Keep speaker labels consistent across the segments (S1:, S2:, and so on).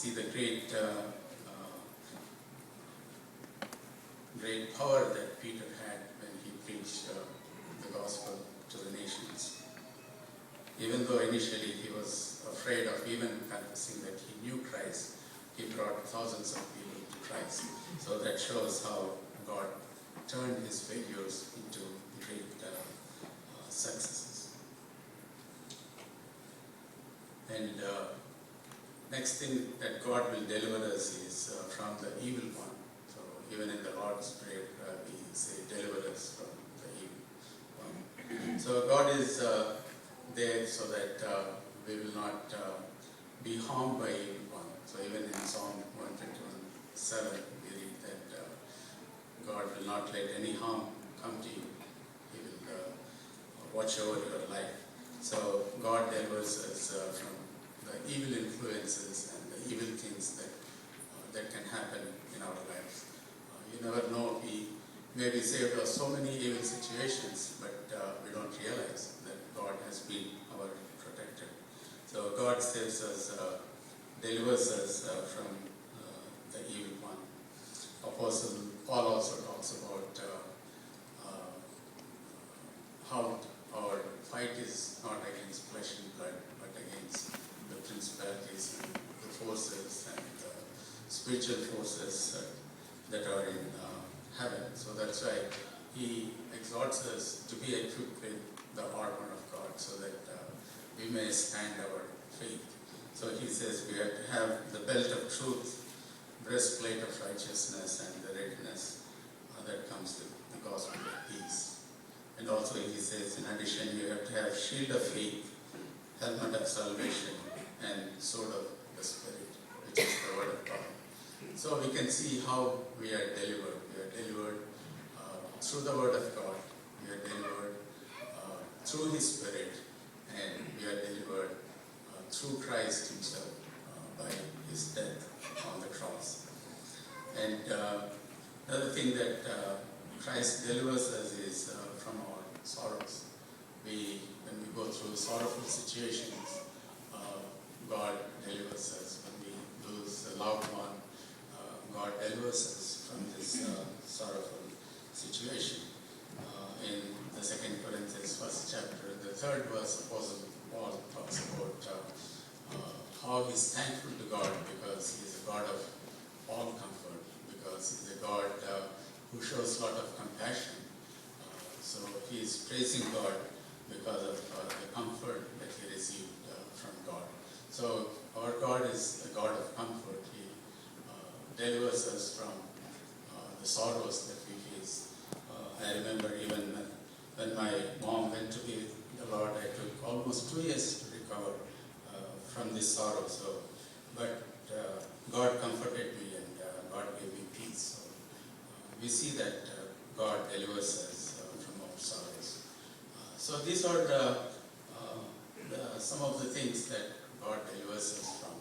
S1: see the great power that Peter had when he preached the gospel to the nations. Even though initially he was afraid of even confessing that he knew Christ, he brought thousands of people to Christ. So that shows how God turned his failures into great successes. And next thing that God will deliver us is from the evil one. So even in the Lord's Prayer, we say, deliver us from the evil one. So God is there so that we will not be harmed by evil one. So even in Psalm 121:7, we read that God will not let any harm come to you. He will watch over your life. So God delivers us from the evil influences and the evil things that can happen in our lives. You never know. We may be saved of so many evil situations, but we don't realize that God has been our protector. So God saves us, delivers us from the evil one. Apostle Paul also talks about how our fight is not against flesh and blood, but against the principalities and the forces and spiritual forces that are in heaven. So that's why he exhorts us to be equipped with the armor of God so that we may stand our faith. So he says we have to have the belt of truth, breastplate of righteousness, and the readiness that comes with the gospel of peace. And also he says, in addition, you have to have shield of faith, helmet of salvation, and sword of the Spirit, which is the word of God. So we can see how we are delivered. We are delivered through the word of God. We are delivered through his Spirit, and we are delivered through Christ himself by his death on the cross. And another thing that Christ delivers us is from our sorrows. When we go through sorrowful situations, God delivers us. When we lose a loved one, God delivers us from this sorrowful situation. In the 2 Corinthians 1st chapter, the 3rd verse, Apostle Paul talks about how he's thankful to God because he's a God of all comfort, because he's a God who shows a lot of compassion. So he is praising God because of the comfort that he received from God. So our God is a God of comfort. He delivers us from the sorrows that we face. I remember even when my mom went to be with the Lord, I took almost 2 years to recover from this sorrow. So, but God comforted me and God gave me peace. So, we see that God delivers us from our sorrows. So these are some of the things that God delivers us from.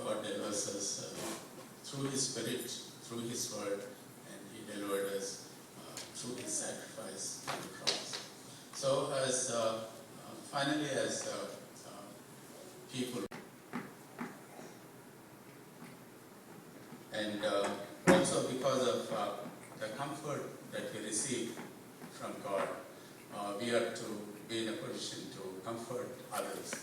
S1: God delivers us through his Spirit, through his word, and he delivered us through his sacrifice on the cross. So as finally as people, and also because of the comfort that we receive from God, we are to be in a position to comfort others.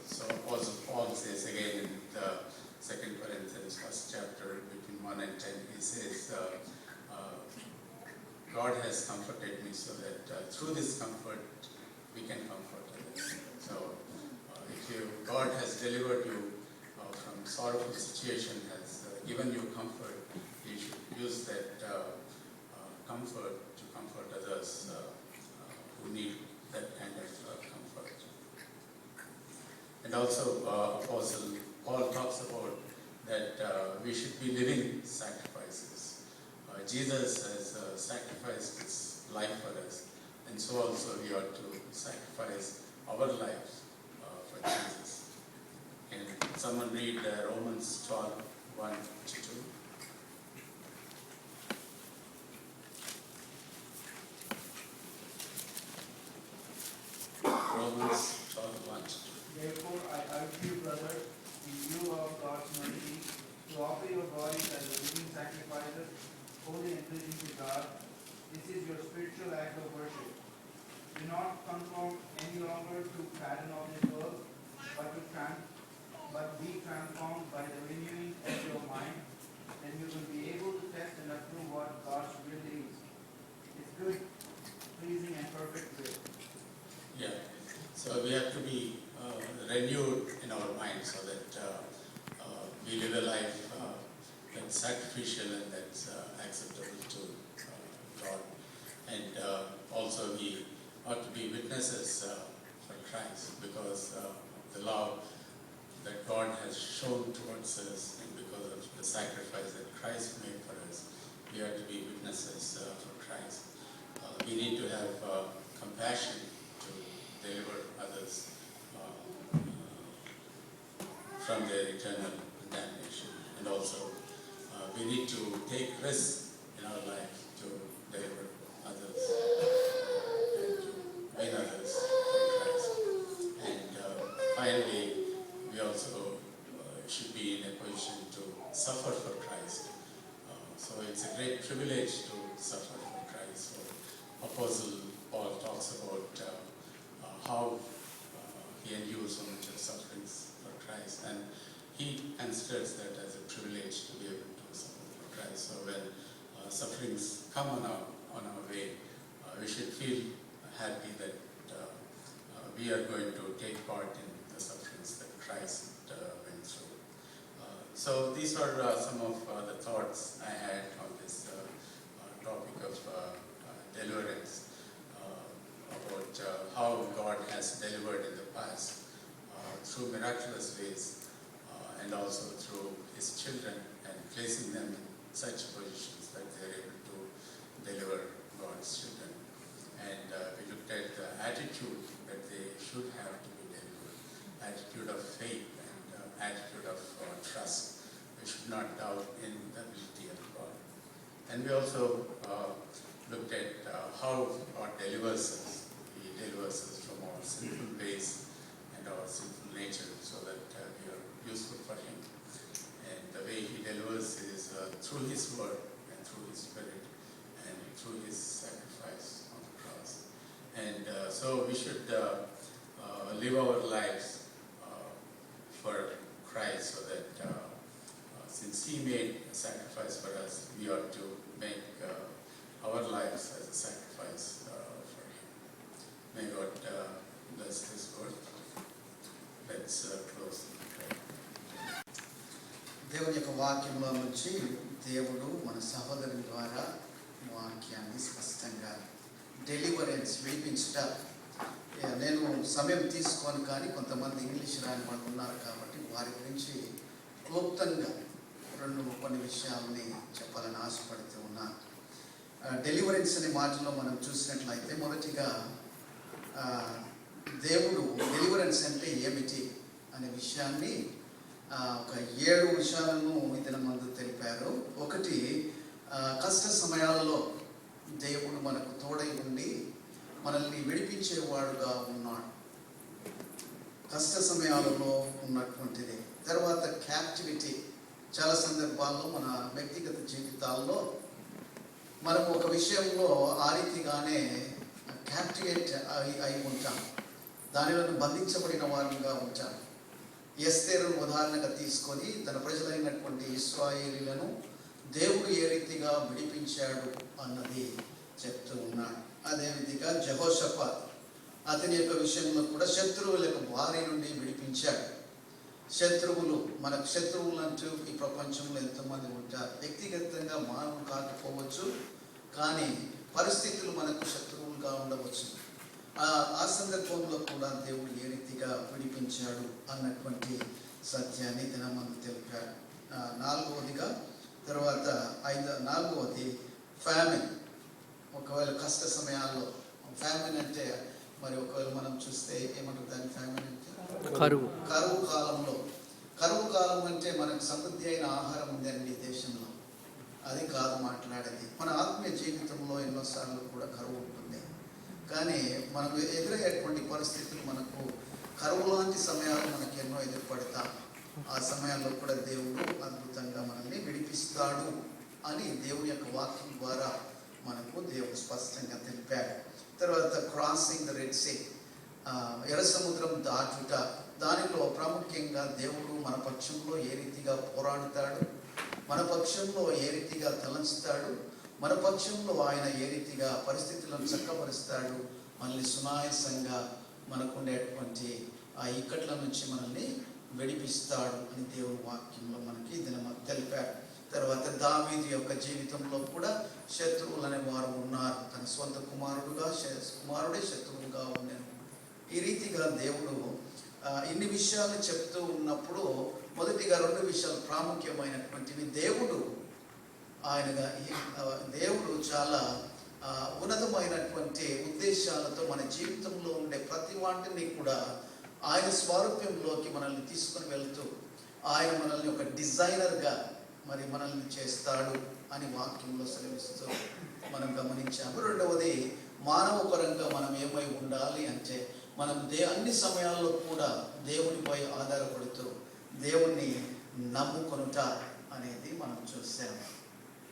S1: So Apostle Paul says again in the 2 Corinthians 1st chapter between 1 and 10, he says, God has comforted me so that through this comfort we can comfort others. So if God has delivered you from sorrowful situation, has given you comfort, you should use that comfort to comfort others who need that kind of comfort. And also Apostle Paul talks about that we should be living sacrifices. Jesus has sacrificed his life for us, and so also we ought to sacrifice our lives for Jesus. Can someone read Romans 12, 1 to 2? Romans 12, 1 to 2.
S2: Therefore I urge you, brothers, to God. This is your spiritual act of worship. Do not conform any longer to pattern of this world, but be transformed by the renewing of your mind. Then you will be able to test and approve what God's will is. It's good, pleasing, and perfect will.
S1: Yeah. So we have to be renewed in our mind so that we live a life that's sacrificial and that's acceptable to God. And also we ought to be witnesses for Christ because the love that God has shown towards us and because of the sacrifice that Christ made for us, we are to be witnesses for Christ. We need to have compassion to deliver others from their eternal damnation. And also, we need to take risks in our life to deliver others and to win others for Christ. And finally, we also should be in a position to suffer for Christ. So it's a great privilege to suffer for Christ. So Apostle Paul talks about how he endures so much of sufferings for Christ, and he considers that as a privilege to be able to suffer for Christ. So when sufferings come on our way, we should feel happy that we are going to take part in the sufferings that Christ went through. So these are some of the thoughts I had on this topic of deliverance, about how God has delivered in the past through miraculous ways and also through His children and placing them in such positions that they are able to deliver God's children. And we looked at the attitude that they should have to be delivered, attitude of faith and attitude of trust. We should not doubt in the ability of God. And we also looked at how God delivers us. He delivers us from our sinful ways and our sinful nature so that we are useful for Him. And the way He delivers is through His word and through His Spirit and through His sacrifice on the cross. And so we should live our lives for Christ so that since He made a sacrifice for us, we ought to make our lives as a sacrifice for Him. May God bless this word. Let's close in prayer.
S3: దేవుని యొక్క వాక్యంలో నుంచి దేవుడు మన సహోదరుని ద్వారా వాక్యాన్ని స్పష్టంగా డెలివరెన్స్ విడిపించుట. నేను సమయం తీసుకోను కానీ కొంతమంది ఇంగ్లీష్ రాని వాళ్ళు ఉన్నారు కాబట్టి వారి గురించి క్లుప్తంగా కొన్ని విషయాలని చెప్పాలని ఆశపడుతూ ఉన్నాను. డెలివరెన్స్ అనే మాటలో మనం చూసినట్లయితే మొదటిగా దేవుడు డెలివరెన్స్ అంటే ఏమిటి అనే విషయాన్ని ఒక 7 విషయాలను ఇతని ముందు తెలిపారు. ఒకటి, కష్ట సమయాలలో దేవుడు మనకు తోడై ఉండి మనల్ని విడిపించేవాడుగా ఉన్నాడు. కష్ట సమయాలలో ఉన్నటువంటిది. తర్వాత క్యాప్టివిటీ. చాలా సందర్భాల్లో మన వ్యక్తిగత జీవితాల్లో మనం ఒక విషయంలో ఆ రీతిగానే క్యాప్టివేట్ అయి ఉంటాం, దానిలో బంధించబడిన వారంగా ఉంటాం. ఎస్తేరును ఉదాహరణగా తీసుకొని తన ప్రజలైనటువంటి ఇశ్రాయేలీలను దేవుడు ఏ రీతిగా విడిపించాడు అన్నది చెప్తూ ఉన్నాడు. అదేవిధంగా యెహోషాపాత్ అతని యొక్క విషయంలో కూడా శత్రువుల యొక్క బారి నుండి విడిపించాడు. శత్రువులు, మనకు శత్రువులు అంటూ ఈ ప్రపంచంలో ఎంతోమంది ఉంటారు. వ్యక్తిగతంగా మానవులు కాకపోవచ్చు, కానీ పరిస్థితులు మనకు శత్రువులుగా ఉండవచ్చు. ఆ సందర్భంలో కూడా దేవుడు ఏ రీతిగా విడిపించాడు అన్నటువంటి సత్యాన్ని దినమందు తెలిపాడు. నాలుగవది ఫ్యామిన్. ఒకవేళ కష్ట సమయాల్లో ఫ్యామిన్ అంటే మరి ఒకవేళ మనం చూస్తే ఏమంటారు దాని ఫ్యామిన్ అంటే కరువు కాలంలో. కరువు కాలం అంటే మనకు సమృద్ధి అయిన ఆహారం ఉందండి దేశంలో, అది కాదు మాట్లాడేది. మన ఆత్మీయ జీవితంలో ఎన్నోసార్లు కూడా కరువు ఉంటుంది, కానీ మనం ఎదురయ్యేటువంటి పరిస్థితులు మనకు కరువు లాంటి సమయాలు మనకు ఎన్నో ఎదురుపడతాం. ఆ సమయాల్లో కూడా దేవుడు అద్భుతంగా మనల్ని విడిపిస్తాడు అని దేవుని యొక్క వాక్యం ద్వారా దేవుడు స్పష్టంగా తెలిపాడు. తర్వాత క్రాసింగ్ ద రెడ్ సీ, ఎర్ర సముద్రం దాటుట, దానిలో ప్రాముఖ్యంగా దేవుడు మన పక్షంలో ఏ రీతిగా పోరాడుతాడు, మన పక్షంలో ఏ రీతిగా తలంచుతాడు, మన పక్షంలో ఆయన ఏ రీతిగా పరిస్థితులను చక్కపరుస్తాడు, మళ్ళీ సునాయాసంగా మనకుండేటువంటి ఆ ఇక్కట్ల నుంచి మనల్ని విడిపిస్తాడు అని దేవుడు వాక్యంలో మనకి తెలిపాడు. తర్వాత దావీదు యొక్క జీవితంలో కూడా శత్రువులు అనే వారు ఉన్నారు. తన సొంత కుమారుడే శత్రువుగా ఉన్నాడు. ఈ రీతిగా దేవుడు ఇన్ని విషయాలు చెప్తూ ఉన్నప్పుడు మొదటిగా 2 విషయాలు ప్రాముఖ్యమైనటువంటివి. దేవుడు చాలా ఉన్నతమైనటువంటి ఉద్దేశాలతో మన జీవితంలో ఉండే ప్రతి వాటిని కూడా ఆయన స్వారూప్యంలోకి మనల్ని తీసుకొని వెళ్తూ ఆయన మనల్ని ఒక డిజైనర్గా మరి మనల్ని చేస్తాడు అని వాక్యంలో సెలవిస్తూ మనం గమనించాము. రెండవది, మానవ పరంగా మనం ఏమై ఉండాలి అంటే మనం అన్ని సమయాల్లో కూడా దేవునిపై ఆధారపడుతూ దేవుణ్ణి నమ్ముకొనుట అనేది మనం చూసాము.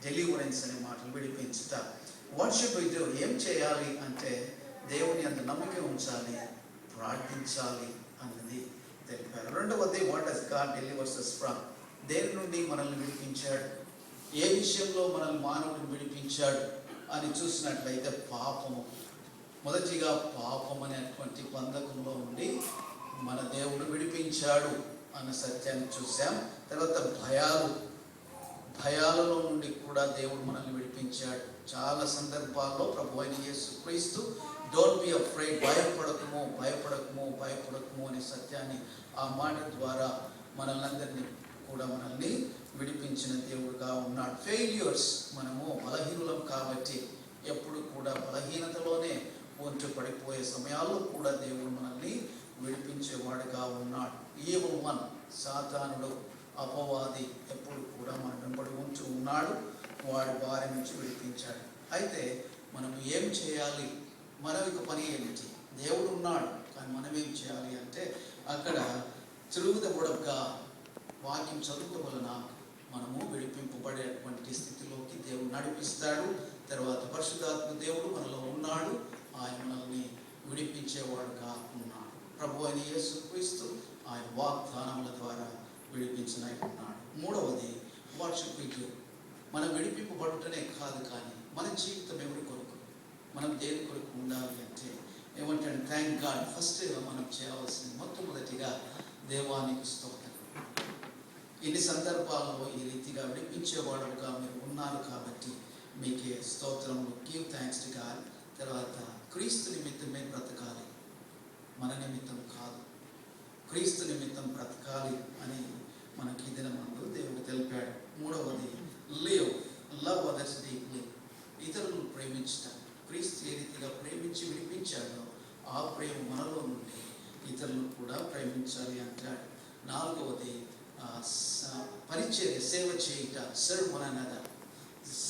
S3: డెలివరెన్స్ అనే మాటలు, విడిపించుట. వాట్ షుడ్ వి డు, ఏం చేయాలి అంటే దేవుని అంత నమ్మిక ఉంచాలి, ప్రార్థించాలి అన్నది తెలిపారు. రెండవది, what does God delivers us from, దేని నుండి మనల్ని విడిపించాడు, ఏ విషయంలో మనల్ని మానవుడిని విడిపించాడు అని చూసినట్లయితే పాపము. మొదటిగా పాపం అనేటువంటి బంధకంలో నుండి మన దేవుడు విడిపించాడు అన్న సత్యాన్ని చూసాం. తర్వాత భయాలలో నుండి కూడా దేవుడు మనల్ని విడిపించాడు. చాలా సందర్భాల్లో ప్రభు అయిన యేసుక్రీస్తు డోంట్ బి అఫ్రైడ్, భయపడకము అనే సత్యాన్ని ఆ మాట ద్వారా మనల్ని విడిపించిన దేవుడుగా ఉన్నాడు. ఫెయిల్యూర్స్, మనము బలహీనులం కాబట్టి ఎప్పుడు కూడా బలహీనతలోనే ఉంటూ పడిపోయే సమయాల్లో కూడా దేవుడు మనల్ని విడిపించేవాడుగా ఉన్నాడు. ఈవిల్ వన్, సాతానుడు, అపవాది ఎప్పుడు కూడా మన వెంబడి ఉంటూ ఉన్నాడు, వాడి బారి నుంచి విడిపించాడు. అయితే మనం ఏం చేయాలి, మన యొక్క పని ఏమిటి? దేవుడు ఉన్నాడు, కానీ మనం ఏం చేయాలి అంటే అక్కడ తిరుగుదబుడగా వాక్యం చదువుల వలన మనము విడిపింపబడేటువంటి స్థితిలోకి దేవుడు నడిపిస్తాడు. తర్వాత పరిశుద్ధాత్మ దేవుడు మనలో ఉన్నాడు, ఆయన మనల్ని విడిపించేవాడుగా ఉన్నాడు. ప్రభు అయిన యేసుక్రీస్తు ఆయన వాగ్దానముల ద్వారా విడిపించనైనాడు. మూడవది, వాట్ షుడ్ వి డు, మనం విడిపింపబడుటనే కాదు, కానీ మన జీవితం ఎవరి కొరకు, మనం దేని కొరకు ఉండాలి అంటే ఏమంటే థ్యాంక్ గాడ్. ఫస్ట్ మనం చేయవలసింది మొట్టమొదటిగా దేవానికి స్తోత్రం. ఇన్ని సందర్భాల్లో ఈ రీతిగా విడిపించేవాడుగా మీరు ఉన్నారు కాబట్టి మీకే స్తోత్రములు. Give thanks to God. తర్వాత క్రీస్తు నిమిత్తమే బ్రతకాలి, మన నిమిత్తం కాదు. క్రీస్తు నిమిత్తం బ్రతకాలి అని మనకి ఈ దినమందు దేవుడు తెలిపాడు. మూడవది, లవ్ అదర్స్ డీప్లీ, ఇతరులను ప్రేమించటం. క్రీస్తు ఏ రీతిగా ప్రేమించి విడిపించాడో ఆ ప్రేమ మనలో నుండి ఇతరులను కూడా ప్రేమించాలి అంటాడు. నాలుగవది, పరిచర్య, సేవ చేయుట, సర్వ్ వన్ అనదర్,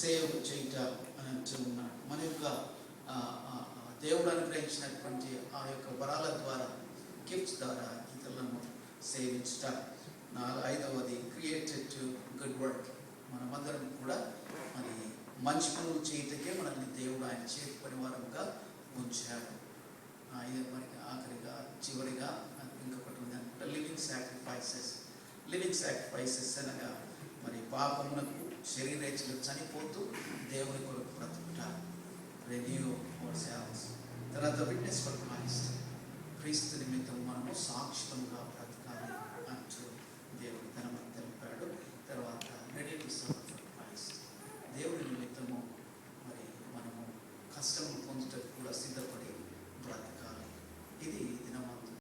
S3: సేవ చేయుట అని అంటూ ఉన్నాడు. మన యొక్క దేవుడు అనుగ్రహించినటువంటి ఆ యొక్క వరాల ద్వారా, గిఫ్ట్స్ ద్వారా ఇతరులను సేవించుట. ఐదవది, క్రియేటెడ్ టు గుడ్ వర్క్, మనమందరం కూడా మరి మంచి పనులు చేయటకే మనల్ని దేవుడు ఆయన చేతి పరివారంగా ఉంచాడు. మరి ఆఖరిగా చివరిగా ఇంకొకటి ఉందనుకుంటా, లివింగ్ సాక్రిఫైసెస్ అనగా మరి పాపమునకు శరీరేచ్ఛలు చనిపోతూ దేవుని కొరకు బ్రతుకుట. Renew ourselves. తర్వాత విట్నెస్ ఫర్ క్రైస్ట్, క్రీస్తు నిమిత్తం మనము సాక్షులుగా